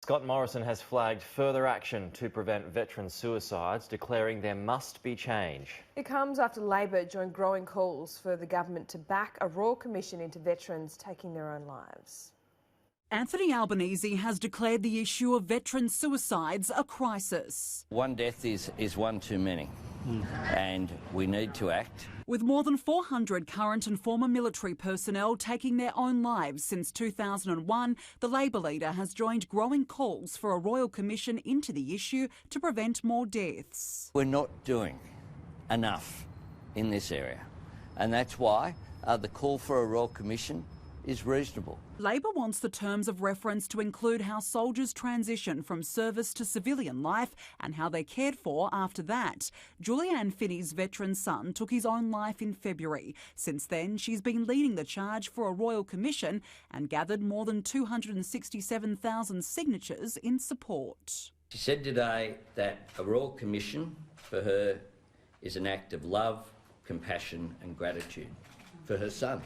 Scott Morrison has flagged further action to prevent veteran suicides, declaring there must be change. It comes after Labor joined growing calls for the government to back a royal commission into veterans taking their own lives. Anthony Albanese has declared the issue of veteran suicides a crisis. One death is one too many, and we need to act. With more than 400 current and former military personnel taking their own lives since 2001, the Labor leader has joined growing calls for a royal commission into the issue to prevent more deaths. We're not doing enough in this area, and that's why the call for a royal commission is reasonable. Labor wants the terms of reference to include how soldiers transition from service to civilian life and how they're cared for after that. Julianne Finney's veteran son took his own life in February. Since then, she's been leading the charge for a royal commission and gathered more than 267,000 signatures in support. She said today that a royal commission for her is an act of love, compassion and gratitude for her son.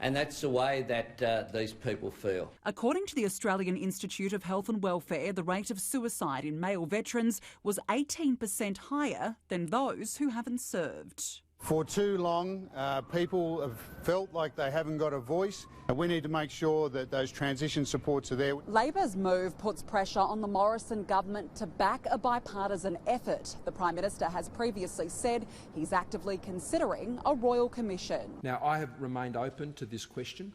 And that's the way that these people feel. According to the Australian Institute of Health and Welfare, the rate of suicide in male veterans was 18% higher than those who haven't served. For too long, people have felt like they haven't got a voice. We need to make sure that those transition supports are there. Labor's move puts pressure on the Morrison government to back a bipartisan effort. The Prime Minister has previously said he's actively considering a royal commission. Now, I have remained open to this question,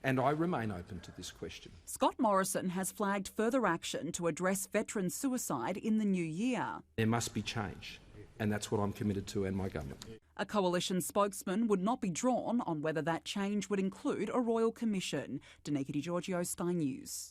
and I remain open to this question. Scott Morrison has flagged further action to address veteran suicide in the new year. There must be change, and that's what I'm committed to and my government. A coalition spokesman would not be drawn on whether that change would include a royal commission. Danica Di Giorgio, Sky News.